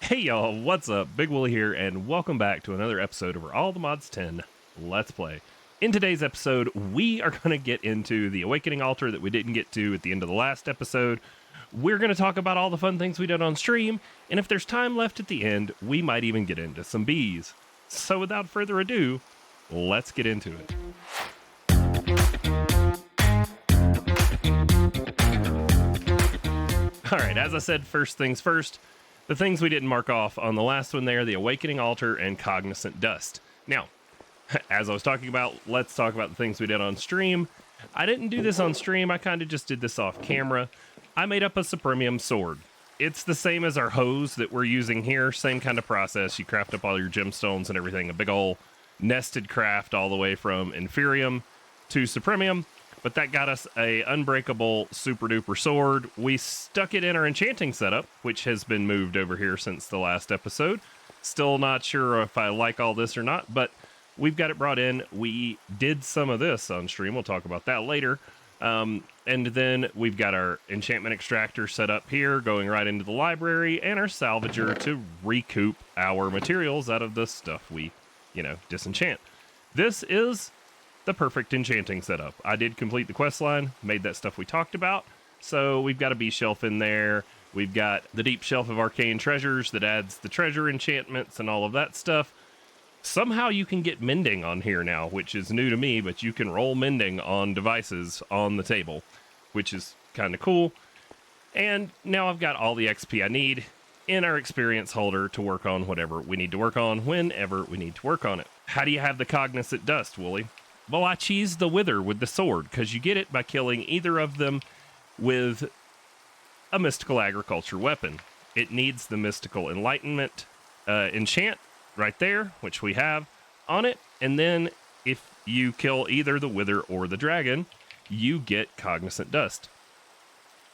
Hey y'all, what's up? Big Willie here, and welcome back to another episode of our All the Mods 10 Let's Play. In today's episode, we are going to get into the Awakening Altar that we didn't get to at the end of the last episode. We're going to talk about all the fun things we did on stream, and if there's time left at the end, we might even get into some bees. So without further ado, let's get into it. Alright, as I said, first things first. The things we didn't mark off on the last one there, the Awakening Altar and Cognizant Dust. Now, as I was talking about, let's talk about the things we did on stream. I didn't do this on stream, I kind of just did this off camera. I made up a Supremium sword. It's the same as our hose that we're using here, same kind of process. You craft up all your gemstones and everything, a big ol' nested craft all the way from Inferium to Supremium. But that got us a unbreakable super duper sword. We stuck it in our enchanting setup, which has been moved over here since the last episode. Still not sure if I like all this or not, but we've got it brought in. We did some of this on stream. We'll talk about that later. And then we've got our enchantment extractor set up here, going right into the library, and our salvager to recoup our materials out of the stuff we, disenchant. This is the perfect enchanting setup. I did complete the quest line, made that stuff we talked about. So we've got a bee shelf in there. We've got the deep shelf of arcane treasures that adds the treasure enchantments and all of that stuff. Somehow you can get mending on here now, which is new to me, but you can roll mending on devices on the table, which is kind of cool. And now I've got all the XP I need in our experience holder to work on whatever we need to work on whenever we need to work on it. How do you have the Cognizant Dust, Wooly? Well, I cheesed the Wither with the sword, because you get it by killing either of them with a Mystical Agriculture weapon. It needs the Mystical Enlightenment enchant right there, which we have on it, and then if you kill either the Wither or the Dragon, you get Cognizant Dust.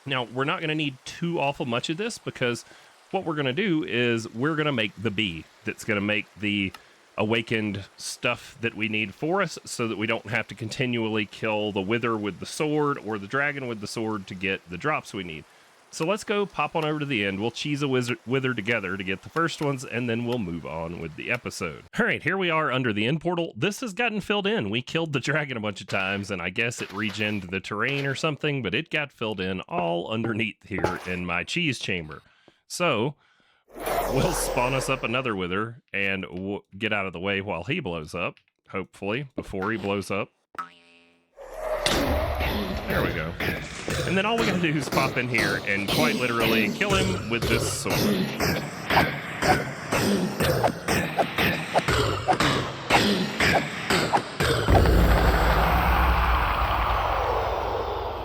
Now, we're not going to need too awful much of this, because what we're going to do is we're going to make the bee that's going to make the awakened stuff that we need for us, so that we don't have to continually kill the Wither with the sword or the Dragon with the sword to get the drops we need. So let's go pop on over to the end. We'll cheese a Wither together to get the first ones, and then we'll move on with the episode. All right, here we are under the end portal. This has gotten filled in. We killed the Dragon a bunch of times, and I guess it regened the terrain or something, but it got filled in all underneath here in my cheese chamber. So we'll spawn us up another Wither and get out of the way while he blows up, hopefully, before he blows up. There we go. And then all we gotta do is pop in here and quite literally kill him with this sword.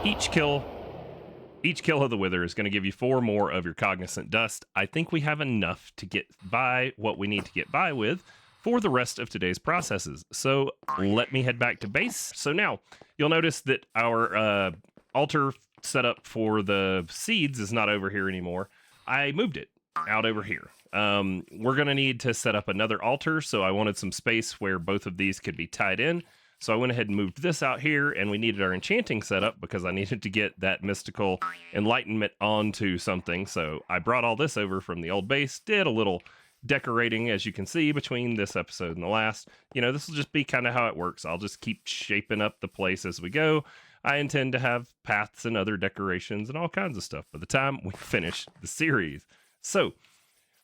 Each kill of the Wither is going to give you 4 more of your Cognizant Dust. I think we have enough to get by what we need to get by with for the rest of today's processes. So let me head back to base. So now you'll notice that our altar setup for the seeds is not over here anymore. I moved it out over here. We're going to need to set up another altar, so I wanted some space where both of these could be tied in. So I went ahead and moved this out here, and we needed our enchanting setup because I needed to get that Mystical Enlightenment onto something. So I brought all this over from the old base, did a little decorating, as you can see, between this episode and the last. This will just be kind of how it works. I'll just keep shaping up the place as we go. I intend to have paths and other decorations and all kinds of stuff by the time we finish the series. So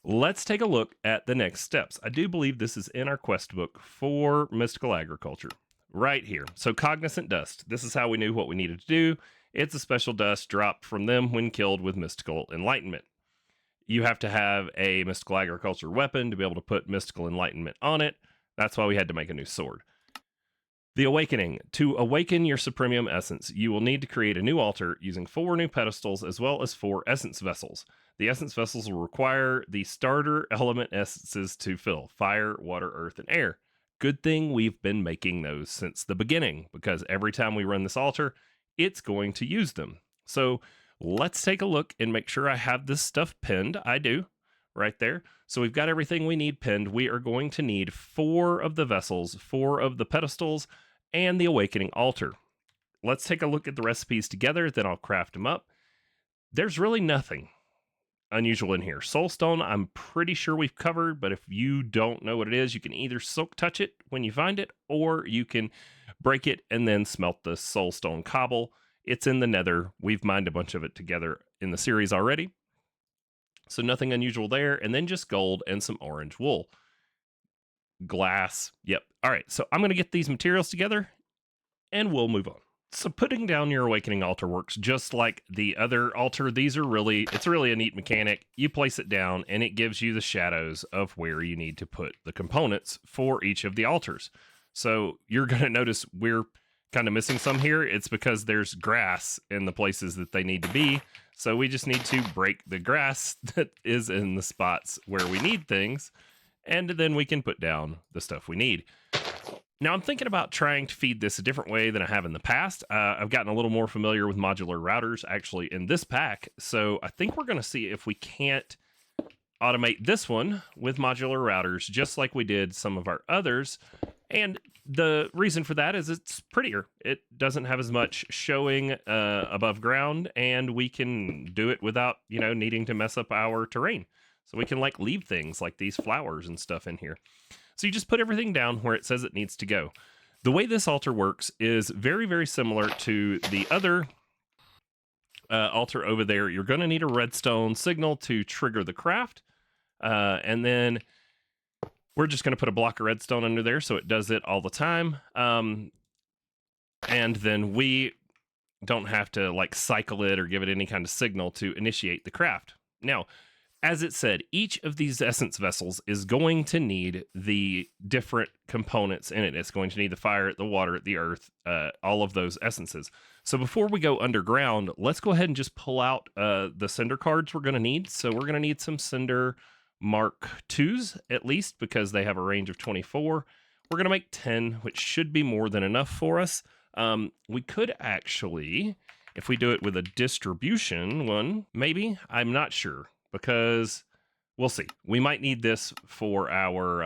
let's take a look at the next steps. I do believe this is in our quest book for Mystical Agriculture. Right here. So Cognizant Dust. This is how we knew what we needed to do. It's a special dust dropped from them when killed with Mystical Enlightenment. You have to have a Mystical Agriculture weapon to be able to put Mystical Enlightenment on it. That's why we had to make a new sword. The Awakening. To awaken your Supremium essence, you will need to create a new altar using 4 new pedestals as well as 4 essence vessels. The essence vessels will require the starter element essences to fill: fire, water, earth, and air. Good thing we've been making those since the beginning, because every time we run this altar, it's going to use them. So let's take a look and make sure I have this stuff pinned. I do, right there. So we've got everything we need pinned. We are going to need 4 of the vessels, 4 of the pedestals, and the Awakening Altar. Let's take a look at the recipes together, then I'll craft them up. There's really nothing. unusual in here. Soulstone, I'm pretty sure we've covered, but if you don't know what it is, you can either silk touch it when you find it, or you can break it and then smelt the Soulstone cobble. It's in the nether. We've mined a bunch of it together in the series already. So nothing unusual there. And then just gold and some orange wool. Glass. Yep. All right. So I'm going to get these materials together and we'll move on. So putting down your awakening altar works just like the other altar. It's really a neat mechanic. You place it down and it gives you the shadows of where you need to put the components for each of the altars. So you're going to notice we're kind of missing some here. It's because there's grass in the places that they need to be. So we just need to break the grass that is in the spots where we need things. And then we can put down the stuff we need. Now I'm thinking about trying to feed this a different way than I have in the past. I've gotten a little more familiar with modular routers actually in this pack. So I think we're going to see if we can't automate this one with modular routers, just like we did some of our others. And the reason for that is it's prettier. It doesn't have as much showing above ground, and we can do it without, needing to mess up our terrain. So we can leave things like these flowers and stuff in here. So you just put everything down where it says it needs to go. The way this altar works is very, very similar to the other altar over there. You're going to need a redstone signal to trigger the craft. And then we're just going to put a block of redstone under there so it does it all the time. And then we don't have to cycle it or give it any kind of signal to initiate the craft. Now, as it said, each of these essence vessels is going to need the different components in it. It's going to need the fire, the water, the earth, all of those essences. So before we go underground, let's go ahead and just pull out the cinder cards we're going to need. So we're going to need some cinder Mark IIs at least, because they have a range of 24. We're going to make 10, which should be more than enough for us. We could actually, if we do it with a distribution one, maybe, I'm not sure. Because we'll see. We might need this for our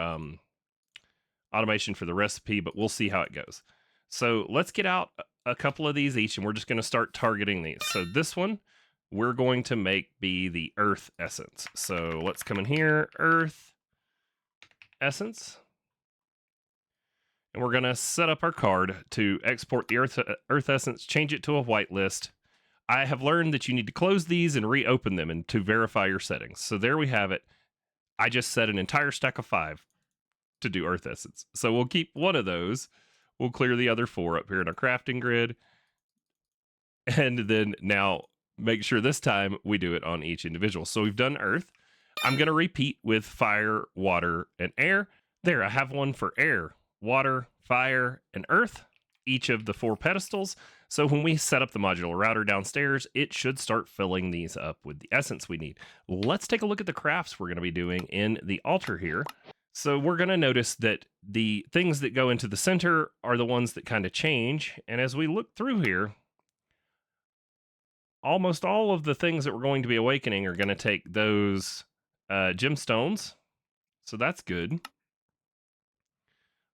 automation for the recipe, but we'll see how it goes. So let's get out a couple of these each, and we're just going to start targeting these. So this one, we're going to make be the earth essence. So let's come in here, earth essence. And we're going to set up our card to export the earth essence, change it to a whitelist. I have learned that you need to close these and reopen them and to verify your settings. So there we have it. I just set an entire stack of 5 to do earth essence. So we'll keep one of those. We'll clear the other 4 up here in our crafting grid. And then now make sure this time we do it on each individual. So we've done earth. I'm going to repeat with fire, water, and air. There, I have one for air, water, fire, and earth, each of the 4 pedestals. So when we set up the modular router downstairs, it should start filling these up with the essence we need. Let's take a look at the crafts we're going to be doing in the altar here. So we're going to notice that the things that go into the center are the ones that kind of change. And as we look through here, almost all of the things that we're going to be awakening are going to take those gemstones. So that's good.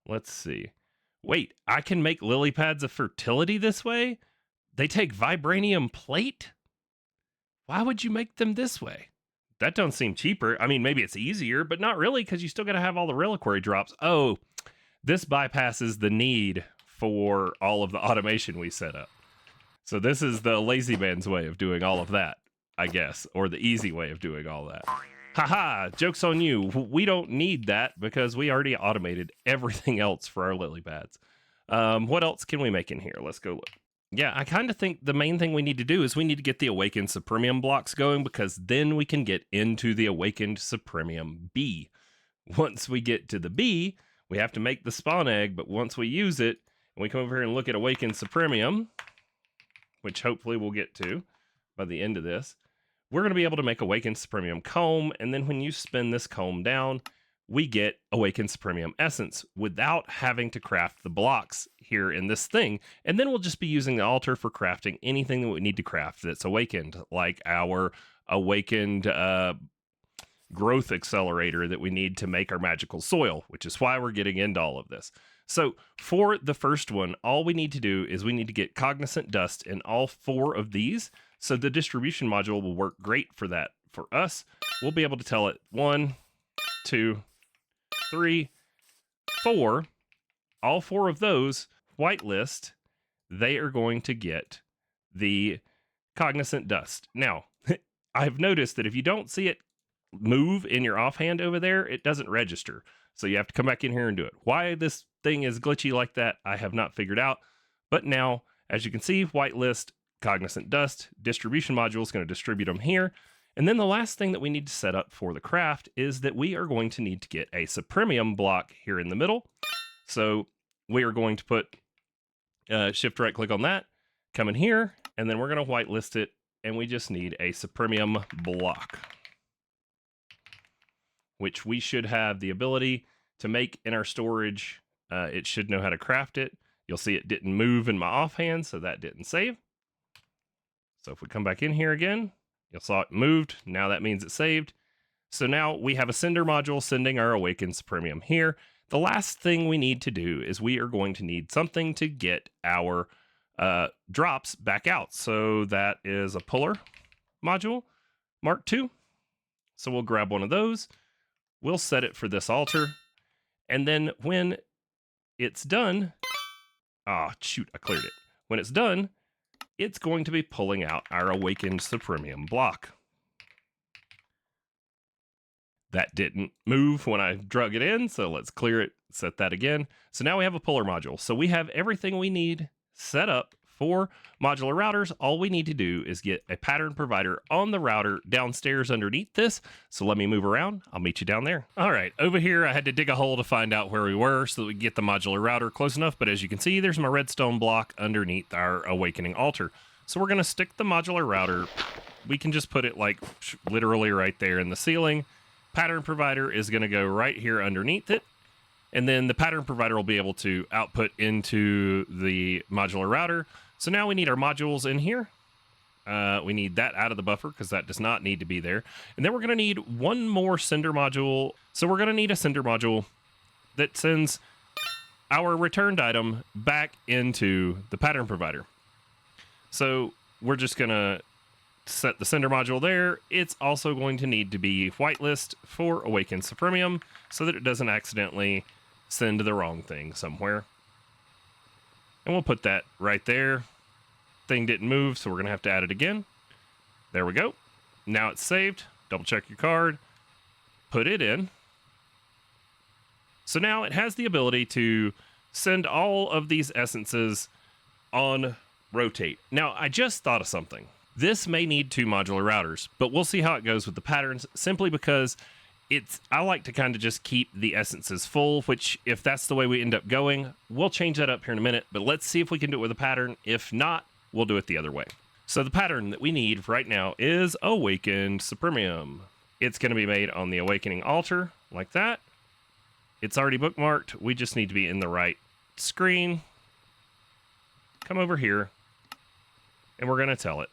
Let's see. Wait, I can make lily pads of fertility this way? They take vibranium plate? Why would you make them this way? That don't seem cheaper. I mean, maybe it's easier, but not really, because you still got to have all the reliquary drops. Oh, this bypasses the need for all of the automation we set up. So this is the lazy man's way of doing all of that, I guess, or the easy way of doing all that. Haha, joke's on you. We don't need that because we already automated everything else for our lily pads. What else can we make in here? Let's go look. Yeah, I kind of think the main thing we need to do is we need to get the awakened Supremium blocks going, because then we can get into the awakened Supremium bee. Once we get to the bee, we have to make the spawn egg, but once we use it, and we come over here and look at awakened Supremium, which hopefully we'll get to by the end of this, we're going to be able to make Awakened Supremium Comb, and then when you spin this comb down, we get Awakened Supremium Essence without having to craft the blocks here in this thing. And then we'll just be using the altar for crafting anything that we need to craft that's awakened, like our awakened growth accelerator that we need to make our magical soil, which is why we're getting into all of this. So for the first one, all we need to do is we need to get cognizant dust in all 4 of these. So the distribution module will work great for that for us, we'll be able to tell it 1, 2, 3, 4. All 4 of those whitelist, they are going to get the cognizant dust. Now, I've noticed that if you don't see it move in your offhand over there, it doesn't register. So you have to come back in here and do it. Why this thing is glitchy like that, I have not figured out. But now, as you can see, whitelist, cognizant dust, distribution module is going to distribute them here. And then the last thing that we need to set up for the craft is that we are going to need to get a Supremium block here in the middle. So we are going to put shift right click on that, come in here, and then we're going to whitelist it, and we just need a Supremium block, which we should have the ability to make in our storage. It should know how to craft it. You'll see it didn't move in my offhand, so that didn't save. So if we come back in here again, you'll saw it moved. Now that means it's saved. So now we have a sender module sending our awakened Supremium here. The last thing we need to do is we are going to need something to get our drops back out. So that is a puller module, Mark II. So we'll grab one of those. We'll set it for this altar. And then when it's done, shoot, I cleared it. When it's done, it's going to be pulling out our awakened Supremium block. That didn't move when I drug it in, so let's clear it, set that again. So now we have a puller module. So we have everything we need set up for modular routers. All we need to do is get a pattern provider on the router downstairs underneath this. So let me move around. I'll meet you down there. All right, over here, I had to dig a hole to find out where we were so that we could get the modular router close enough. But as you can see, there's my redstone block underneath our awakening altar. So we're gonna stick the modular router. We can just put it like literally right there in the ceiling. Pattern provider is going to go right here underneath it. And then the pattern provider will be able to output into the modular router. So now we need our modules in here. We need that out of the buffer because that does not need to be there. And then we're going to need one more sender module. So we're going to need a sender module that sends our returned item back into the pattern provider. So we're just going to set the sender module there. It's also going to need to be whitelist for awakened Supremium so that it doesn't accidentally send the wrong thing somewhere. And we'll put that right there. Thing didn't move, so we're going to have to add it again. There we go. Now it's saved. Double check your card. Put it in. So now it has the ability to send all of these essences on rotate. Now, I just thought of something. This may need 2 modular routers, but we'll see how it goes with the patterns, simply because I like to kind of just keep the essences full, which if that's the way we end up going, we'll change that up here in a minute, but let's see if we can do it with a pattern. If not, we'll do it the other way. So the pattern that we need right now is awakened Supremium. It's going to be made on the awakening altar like that. It's already bookmarked. We just need to be in the right screen. Come over here, and we're going to tell it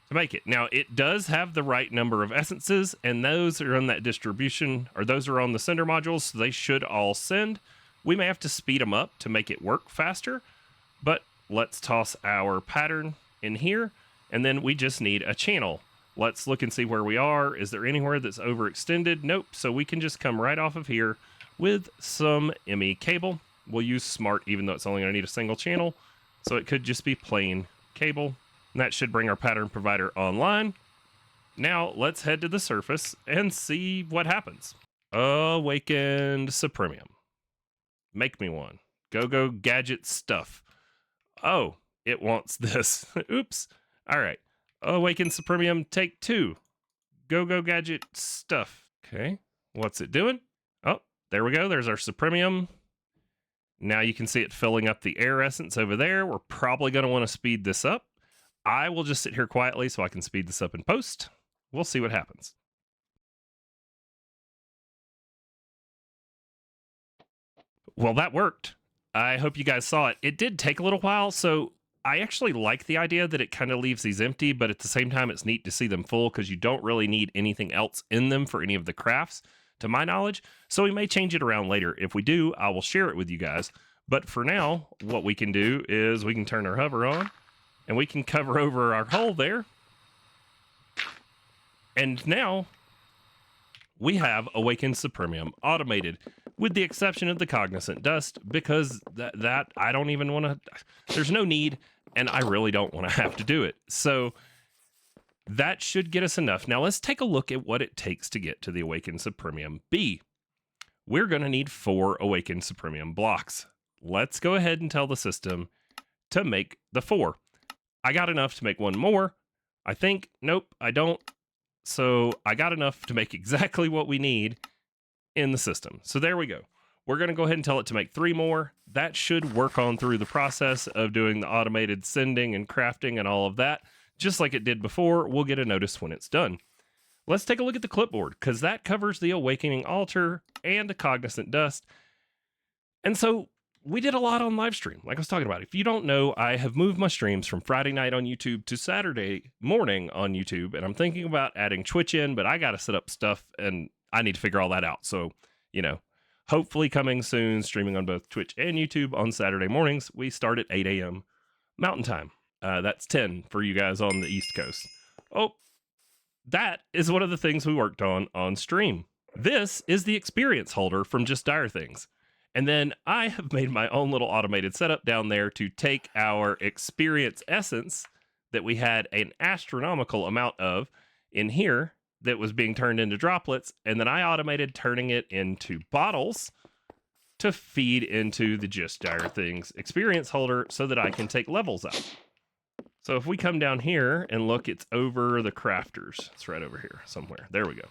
to make it. Now, it does have the right number of essences, and those are on that distribution, or those are on the sender modules, so they should all send. We may have to speed them up to make it work faster, but let's toss our pattern in here, and then we just need a channel. Let's look and see where we are. Is there anywhere that's overextended? Nope, so we can just come right off of here with some ME cable. We'll use smart, even though it's only going to need a single channel, so it could just be plain cable. And that should bring our pattern provider online. Now, let's head to the surface and see what happens. Awakened Supremium. Make me one. Go gadget stuff. Oh, it wants this. Oops. All right. Awakened Supremium, take 2. Go gadget stuff. Okay. What's it doing? Oh, there we go. There's our Supremium. Now you can see it filling up the air essence over there. We're probably going to want to speed this up. I will just sit here quietly so I can speed this up in post. We'll see what happens. Well, that worked. I hope you guys saw it. It did take a little while, so I actually like the idea that it kind of leaves these empty, but at the same time, it's neat to see them full because you don't really need anything else in them for any of the crafts, to my knowledge. So we may change it around later. If we do, I will share it with you guys. But for now, what we can do is we can turn our hover on, and we can cover over our hole there. And now we have Awakened Supremium automated, with the exception of the Cognizant Dust, because that I don't even want to, there's no need, and I really don't want to have to do it. So that should get us enough. Now let's take a look at what it takes to get to the Awakened Supremium B. We're going to need 4 Awakened Supremium blocks. Let's go ahead and tell the system to make the 4. I got enough to make one more. I think, nope, I don't. So I got enough to make exactly what we need in the system. So there we go. We're going to go ahead and tell it to make 3 more. That should work on through the process of doing the automated sending and crafting and all of that. Just like it did before, we'll get a notice when it's done. Let's take a look at the clipboard, because that covers the Awakening Altar and the Cognizant Dust. And so we did a lot on live stream, like I was talking about. If you don't know, I have moved my streams from Friday night on YouTube to Saturday morning on YouTube, and I'm thinking about adding Twitch in, but I got to set up stuff, and I need to figure all that out. So, you know, hopefully coming soon, streaming on both Twitch and YouTube on Saturday mornings. We start at 8 a.m. Mountain Time. That's 10 for you guys on the East Coast. Oh, that is one of the things we worked on stream. This is the experience holder from Just Dire Things. And then I have made my own little automated setup down there to take our experience essence that we had an astronomical amount of in here that was being turned into droplets. And then I automated turning it into bottles to feed into the Just Dire Things experience holder so that I can take levels out. So if we come down here and look, it's over the crafters. It's right over here somewhere. There we go.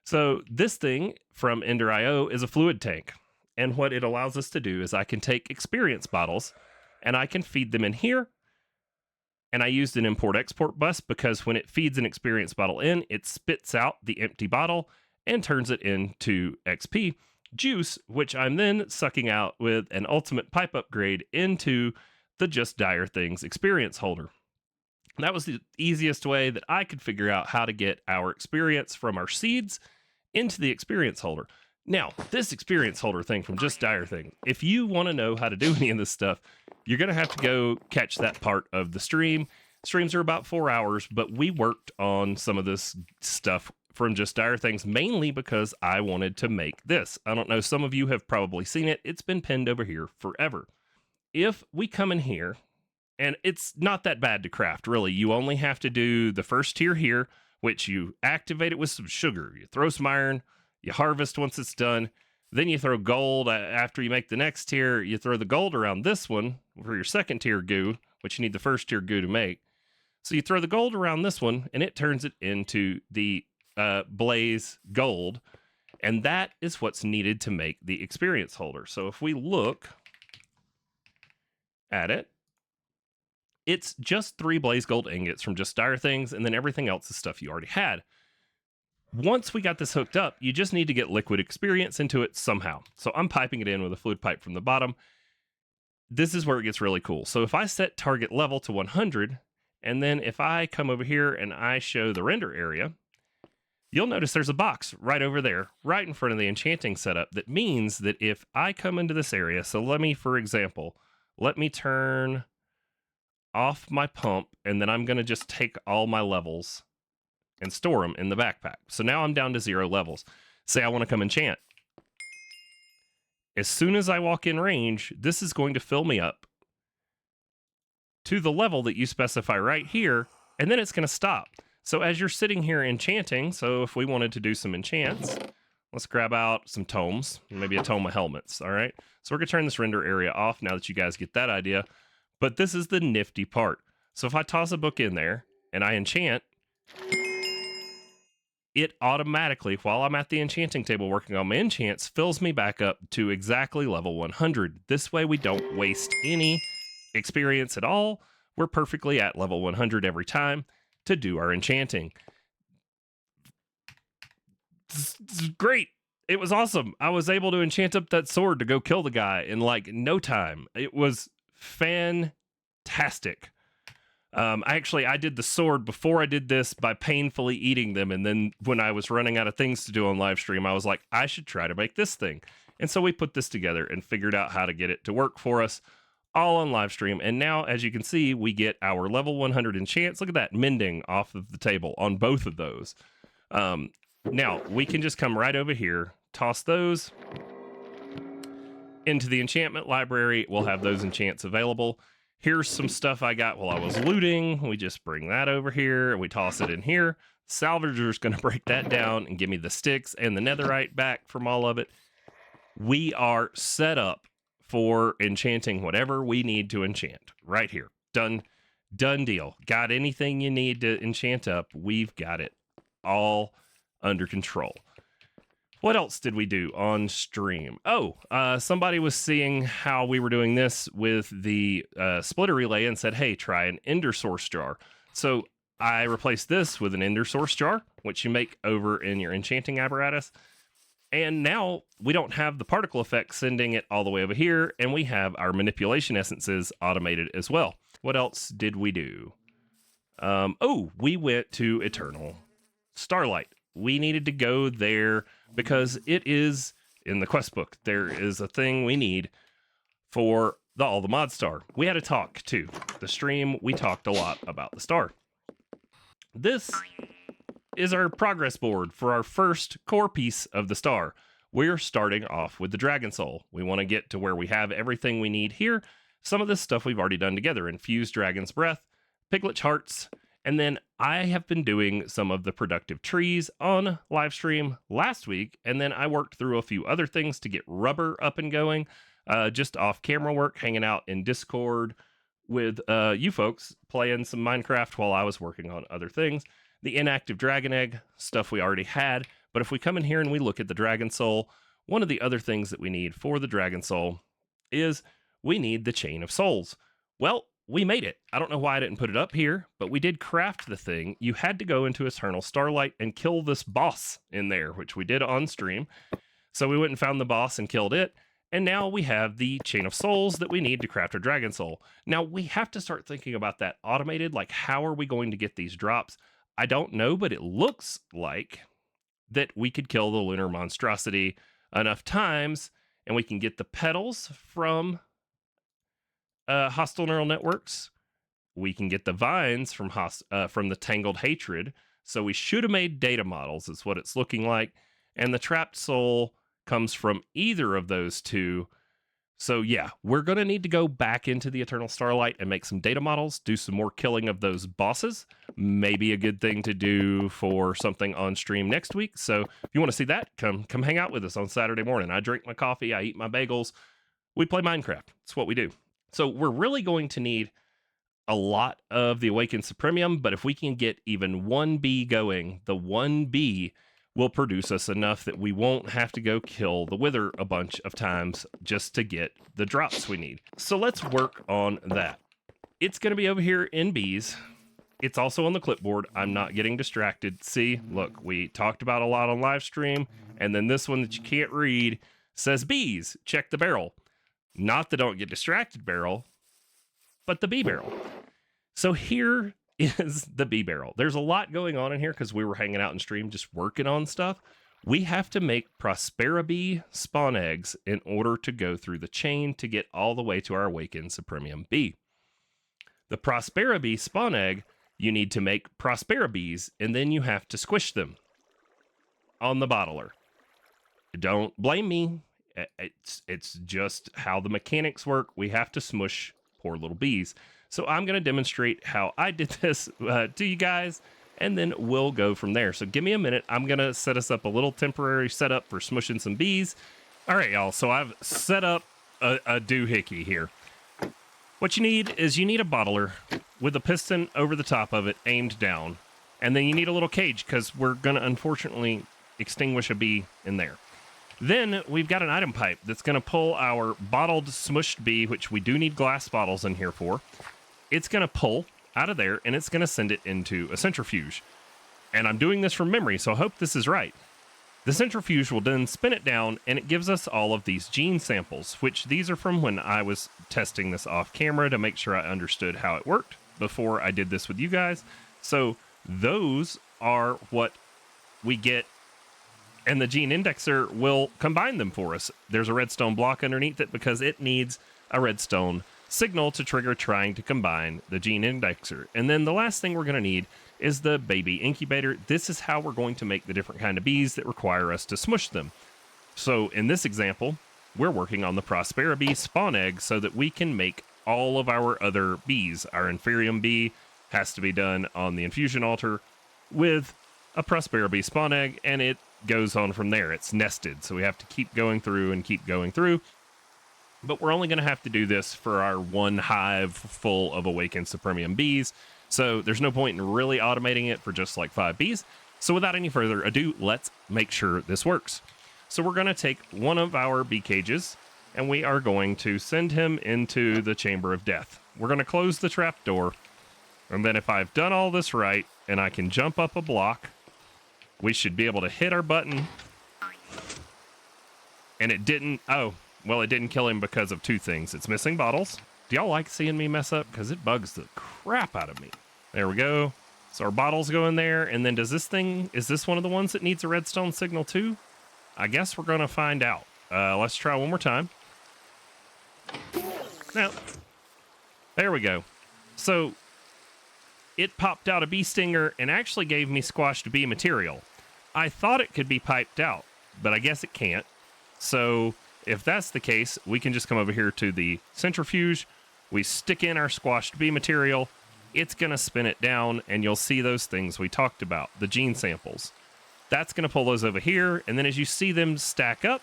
So this thing from Ender.io is a fluid tank. And what it allows us to do is I can take experience bottles and I can feed them in here. And I used an import-export bus because when it feeds an experience bottle in, it spits out the empty bottle and turns it into XP juice, which I'm then sucking out with an ultimate pipe upgrade into the Just Dire Things experience holder. That was the easiest way that I could figure out how to get our experience from our seeds into the experience holder. Now, this experience holder thing from Just Dire Thing, if you want to know how to do any of this stuff, you're going to have to go catch that part of the stream. Streams are about 4 hours, but we worked on some of this stuff from Just Dire Things, mainly because I wanted to make this. I don't know, some of you have probably seen it. It's been pinned over here forever. If we come in here, and it's not that bad to craft, really. You only have to do the first tier here, which you activate it with some sugar. You throw some iron, you harvest once it's done, then you throw gold. After you make the next tier, you throw the gold around this one for your second tier goo, which you need the first tier goo to make. So you throw the gold around this one, and it turns it into the blaze gold, and that is what's needed to make the experience holder. So if we look at it, it's just 3 blaze gold ingots from Just Dire Things, and then everything else is stuff you already had. Once we got this hooked up, you just need to get liquid experience into it somehow. So I'm piping it in with a fluid pipe from the bottom. This is where it gets really cool. So if I set target level to 100, and then if I come over here and I show the render area, you'll notice there's a box right over there, right in front of the enchanting setup. That means that if I come into this area, so let me, for example, let me turn off my pump, and then I'm going to just take all my levels and store them in the backpack. So now I'm down to 0 levels. Say I want to come enchant. As soon as I walk in range, this is going to fill me up to the level that you specify right here, and then it's going to stop. So as you're sitting here enchanting, so if we wanted to do some enchants, let's grab out some tomes, maybe a tome of helmets, all right? So we're going to turn this render area off now that you guys get that idea. But this is the nifty part. So if I toss a book in there and I enchant, it automatically, while I'm at the enchanting table working on my enchants, fills me back up to exactly level 100. This way we don't waste any experience at all. We're perfectly at level 100 every time to do our enchanting. This is great. It was awesome. I was able to enchant up that sword to go kill the guy in like no time. It was fantastic. I did the sword before I did this by painfully eating them, and then when I was running out of things to do on live stream, I was like, I should try to make this thing. And so we put this together and figured out how to get it to work for us all on live stream. And now, as you can see, we get our level 100 enchants. Look at that, mending off of the table on both of those. Now, we can just come right over here, toss those into the enchantment library. We'll have those enchants available. Here's some stuff I got while I was looting. We just bring that over here and we toss it in here. Salvager's going to break that down and give me the sticks and the netherite back from all of it. We are set up for enchanting whatever we need to enchant right here. Done deal. Got anything you need to enchant up? We've got it all under control. What else did we do on stream? Oh, somebody was seeing how we were doing this with the splitter relay and said, hey, try an ender source jar. So I replaced this with an ender source jar, which you make over in your enchanting apparatus. And now we don't have the particle effect sending it all the way over here, and we have our manipulation essences automated as well. What else did we do? We went to Eternal Starlight. We needed to go there because it is in the quest book. There is a thing we need for all the mod star. We had a talk too. The stream, we talked a lot about the star. This is our progress board for our first core piece of the star. We're starting off with the Dragon Soul. We want to get to where we have everything we need here. Some of this stuff we've already done together. Infused Dragon's Breath, Piglet Hearts, and then I have been doing some of the productive trees on live stream last week, and then I worked through a few other things to get rubber up and going, just off camera work, hanging out in Discord with you folks, playing some Minecraft while I was working on other things. The inactive dragon egg, stuff we already had, but if we come in here and we look at the Dragon Soul, one of the other things that we need for the Dragon Soul is we need the Chain of Souls. Well, we made it. I don't know why I didn't put it up here, but we did craft the thing. You had to go into Eternal Starlight and kill this boss in there, which we did on stream. So we went and found the boss and killed it. And now we have the Chain of Souls that we need to craft our Dragon Soul. Now we have to start thinking about that automated. Like, how are we going to get these drops? I don't know, but it looks like that we could kill the lunar monstrosity enough times and we can get the petals from hostile neural networks. We can get the vines from the tangled hatred. So we should have made data models is what it's looking like. And the trapped soul comes from either of those two. So yeah, we're going to need to go back into the Eternal Starlight and make some data models, do some more killing of those bosses. Maybe a good thing to do for something on stream next week. So if you want to see that, come hang out with us on Saturday morning. I drink my coffee, I eat my bagels. We play Minecraft. It's what we do. So we're really going to need a lot of the Awakened Supremium, but if we can get even one bee going, the one bee will produce us enough that we won't have to go kill the Wither a bunch of times just to get the drops we need. So let's work on that. It's going to be over here in bees. It's also on the clipboard. I'm not getting distracted. See, look, we talked about a lot on live stream, and then this one that you can't read says bees. Check the barrel. Not the don't get distracted barrel, but the bee barrel. So here is the bee barrel. There's a lot going on in here because we were hanging out in stream just working on stuff. We have to make Prospera bee spawn eggs in order to go through the chain to get all the way to our Awakened Supremium bee. The Prospera bee spawn egg, you need to make Prospera bees, and then you have to squish them on the bottler. Don't blame me. It's just how the mechanics work. We have to smush poor little bees. So I'm going to demonstrate how I did this to you guys, and then we'll go from there. So give me a minute. I'm going to set us up a little temporary setup for smushing some bees. All right, y'all. So I've set up a doohickey here. What you need is you need a bottler with a piston over the top of it aimed down. And then you need a little cage because we're going to unfortunately extinguish a bee in there. Then we've got an item pipe that's going to pull our bottled smushed bee, which we do need glass bottles in here for. It's going to pull out of there and it's going to send it into a centrifuge. And I'm doing this from memory, so I hope this is right. The centrifuge will then spin it down and it gives us all of these gene samples, which these are from when I was testing this off camera to make sure I understood how it worked before I did this with you guys. So those are what we get, and the gene indexer will combine them for us. There's a redstone block underneath it because it needs a redstone signal to trigger trying to combine the gene indexer. And then the last thing we're going to need is the baby incubator. This is how we're going to make the different kind of bees that require us to smush them. So in this example, we're working on the Prospera bee spawn egg so that we can make all of our other bees. Our Inferium bee has to be done on the infusion altar with a Prospera bee spawn egg, and it goes on from there. It's nested, so we have to keep going through and keep going through. But we're only going to have to do this for our one hive full of awakened Supremium bees, so there's no point in really automating it for just like 5 bees. So without any further ado, let's make sure this works. So we're going to take one of our bee cages, and we are going to send him into the Chamber of Death. We're going to close the trap door, and then if I've done all this right, and I can jump up a block, we should be able to hit our button. And it didn't, oh, well, it didn't kill him because of 2 things. It's missing bottles. Do y'all like seeing me mess up? Because it bugs the crap out of me. There we go. So our bottles go in there, and then does this thing, is this one of the ones that needs a redstone signal too? I guess we're going to find out. Let's try one more time. Now, there we go. So it popped out a bee stinger and actually gave me squashed bee material. I thought it could be piped out, but I guess it can't. So if that's the case, we can just come over here to the centrifuge. We stick in our squashed bee material. It's going to spin it down, and you'll see those things we talked about, the gene samples. That's going to pull those over here, and then as you see them stack up,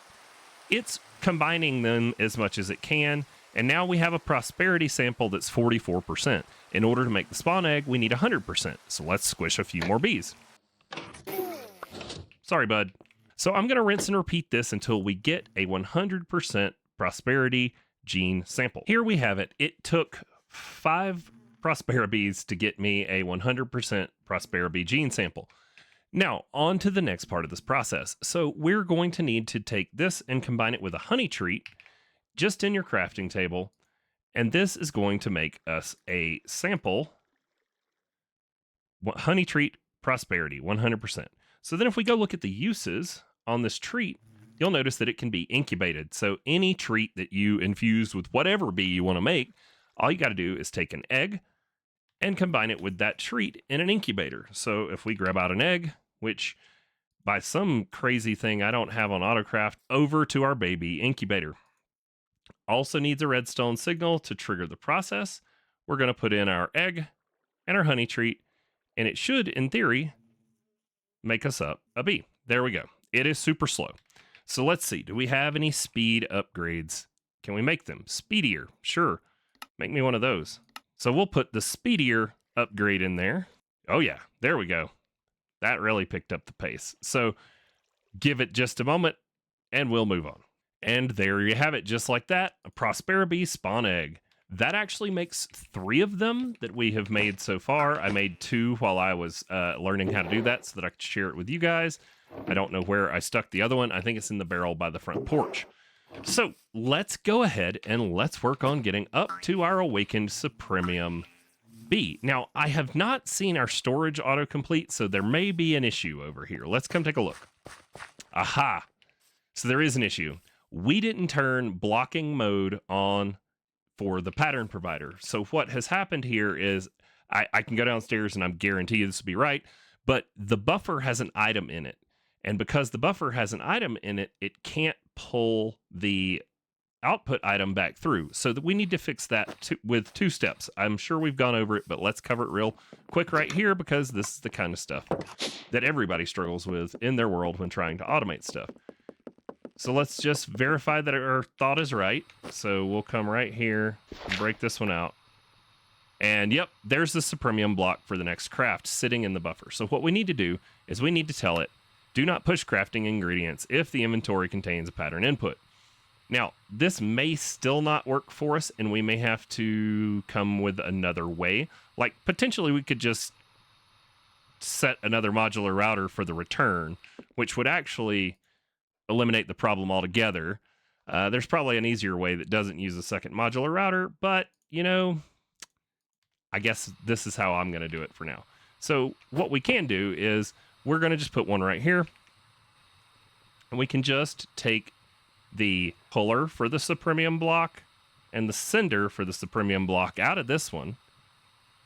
it's combining them as much as it can, and now we have a prosperity sample that's 44%. In order to make the spawn egg, we need 100%, so let's squish a few more bees. Sorry, bud. So I'm going to rinse and repeat this until we get a 100% prosperity gene sample. Here we have it. It took 5 Prospera bees to get me a 100% Prospera bee gene sample. Now, on to the next part of this process. So we're going to need to take this and combine it with a honey treat just in your crafting table. And this is going to make us a sample honey treat prosperity, 100%. So then if we go look at the uses on this treat, you'll notice that it can be incubated. So any treat that you infuse with whatever bee you want to make, all you got to do is take an egg and combine it with that treat in an incubator. So if we grab out an egg, which by some crazy thing I don't have on Autocraft, over to our baby incubator. Also needs a redstone signal to trigger the process. We're going to put in our egg and our honey treat, and it should, in theory, make us up a bee. There we go. It is super slow. So let's see. Do we have any speed upgrades? Can we make them speedier? Sure. Make me one of those. So we'll put the speedier upgrade in there. Oh yeah, there we go. That really picked up the pace. So give it just a moment and we'll move on. And there you have it, just like that, a Prospera bee spawn egg. That actually makes 3 of them that we have made so far. I made 2 while I was learning how to do that so that I could share it with you guys. I don't know where I stuck the other one. I think it's in the barrel by the front porch. So let's go ahead and let's work on getting up to our awakened Supremium bee. Now, I have not seen our storage autocomplete, so there may be an issue over here. Let's come take a look. Aha. So there is an issue. We didn't turn blocking mode on for the pattern provider. So what has happened here is I can go downstairs and I'm guaranteed this will be right, but the buffer has an item in it. And because the buffer has an item in it, it can't pull the output item back through. So that we need to fix that with 2 steps. I'm sure we've gone over it, but let's cover it real quick right here because this is the kind of stuff that everybody struggles with in their world when trying to automate stuff. So let's just verify that our thought is right. So we'll come right here and break this one out. And yep, there's the Supremium block for the next craft sitting in the buffer. So what we need to do is we need to tell it, do not push crafting ingredients if the inventory contains a pattern input. Now, this may still not work for us, and we may have to come with another way. Like, potentially we could just set another modular router for the return, which would actually eliminate the problem altogether. There's probably an easier way that doesn't use a second modular router, but, you know, I guess this is how I'm going to do it for now. So what we can do is we're going to just put one right here, and we can just take the puller for the Supremium block, and the sender for the Supremium block out of this one.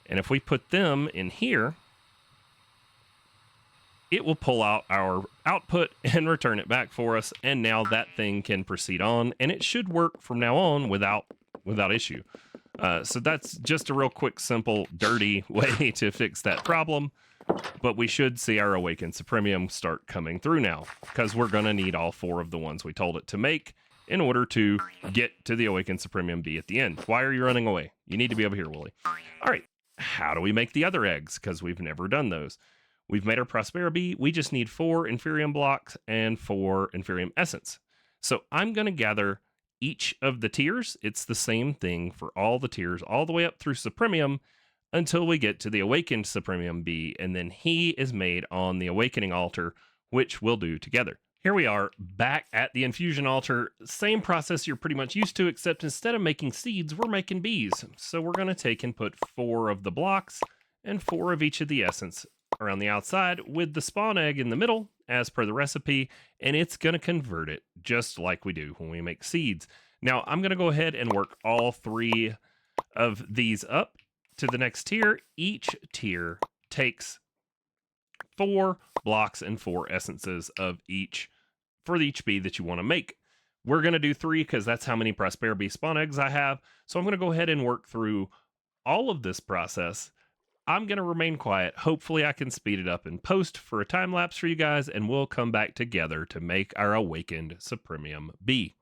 And if we put them in here, it will pull out our output and return it back for us. And now that thing can proceed on, and it should work from now on without issue. So that's just a real quick, simple, dirty way to fix that problem. But we should see our Awakened Supremium start coming through now, because we're going to need all 4 of the ones we told it to make in order to get to the Awakened Supremium B at the end. Why are you running away? You need to be over here, Wooly. All right, how do we make the other eggs? Because we've never done those. We've made our Prospera B. We just need 4 Inferium blocks and 4 Inferium Essence. So I'm going to gather each of the tiers. It's the same thing for all the tiers, all the way up through Supremium, until we get to the Awakened Supremium B, and then he is made on the Awakening Altar, which we'll do together. Here we are, back at the Infusion Altar. Same process you're pretty much used to, except instead of making seeds, we're making bees. So we're going to take and put 4 of the blocks and 4 of each of the essence around the outside with the spawn egg in the middle, as per the recipe, and it's going to convert it just like we do when we make seeds. Now, I'm going to go ahead and work all 3 of these up to the next tier. Each tier takes 4 blocks and 4 essences of each for each bee that you want to make. We're going to do 3 because that's how many Prospera Bee spawn eggs I have. So I'm going to go ahead and work through all of this process. I'm going to remain quiet. Hopefully I can speed it up in post for a time lapse for you guys, and we'll come back together to make our Awakened Supremium Bee.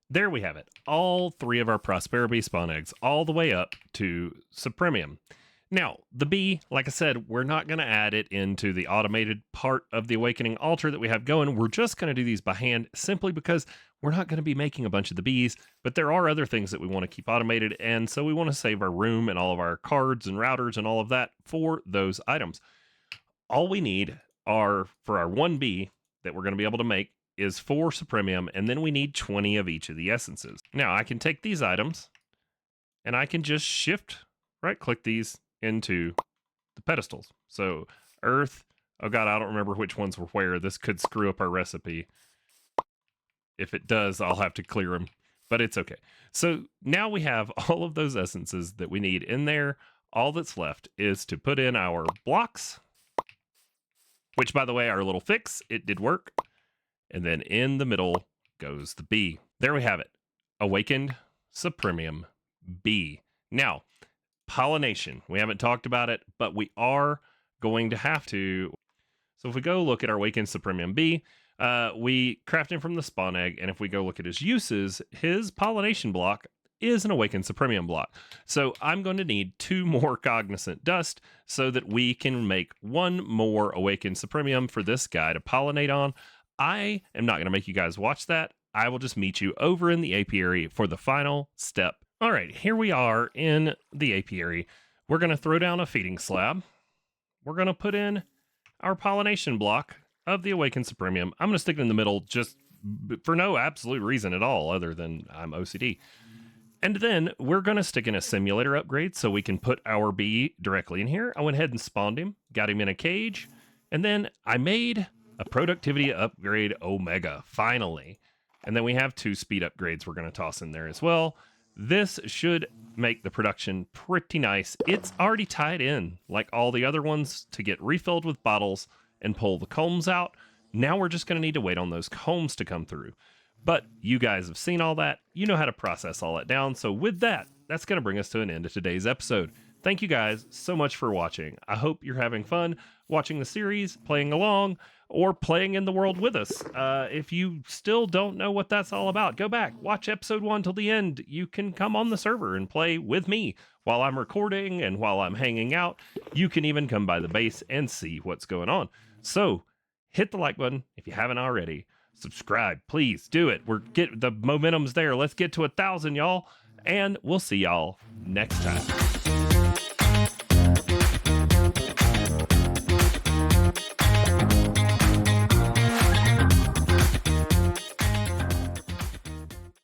There we have it. All 3 of our Prospera Bee spawn eggs, all the way up to Supremium. Now, the bee, like I said, we're not going to add it into the automated part of the Awakening Altar that we have going. We're just going to do these by hand, simply because we're not going to be making a bunch of the bees, but there are other things that we want to keep automated, and so we want to save our room and all of our cards and routers and all of that for those items. All we need are, for our 1 bee that we're going to be able to make, is 4 Supremium, and then we need 20 of each of the essences. Now, I can take these items, and I can just shift, right-click these into the pedestals. So, Earth, oh god, I don't remember which ones were where. This could screw up our recipe. If it does, I'll have to clear them, but it's okay. So, now we have all of those essences that we need in there. All that's left is to put in our blocks, which, by the way, our little fix, it did work. And then in the middle goes the bee. There we have it. Awakened Supremium Bee. Now, pollination. We haven't talked about it, but we are going to have to. So if we go look at our Awakened Supremium Bee, we craft him from the spawn egg. And if we go look at his uses, his pollination block is an Awakened Supremium block. So I'm going to need 2 more Cognizant Dust so that we can make 1 more Awakened Supremium for this guy to pollinate on. I am not going to make you guys watch that. I will just meet you over in the apiary for the final step. All right, here we are in the apiary. We're going to throw down a feeding slab. We're going to put in our pollination block of the Awakened Supremium. I'm going to stick it in the middle just for no absolute reason at all other than I'm OCD. And then we're going to stick in a simulator upgrade so we can put our bee directly in here. I went ahead and spawned him, got him in a cage, and then I made a productivity upgrade Omega, finally. And then we have 2 speed upgrades we're going to toss in there as well. This should make the production pretty nice. It's already tied in, like all the other ones, to get refilled with bottles and pull the combs out. Now we're just going to need to wait on those combs to come through. But you guys have seen all that. You know how to process all that down. So with that, that's going to bring us to an end of today's episode. Thank you guys so much for watching. I hope you're having fun watching the series, playing along, or playing in the world with us. If you still don't know what that's all about, go back, watch episode 1 till the end. You can come on the server and play with me while I'm recording and while I'm hanging out. You can even come by the base and see what's going on. So hit the like button if you haven't already. Subscribe, please do it. The momentum's there. Let's get to 1,000, y'all. And we'll see y'all next time.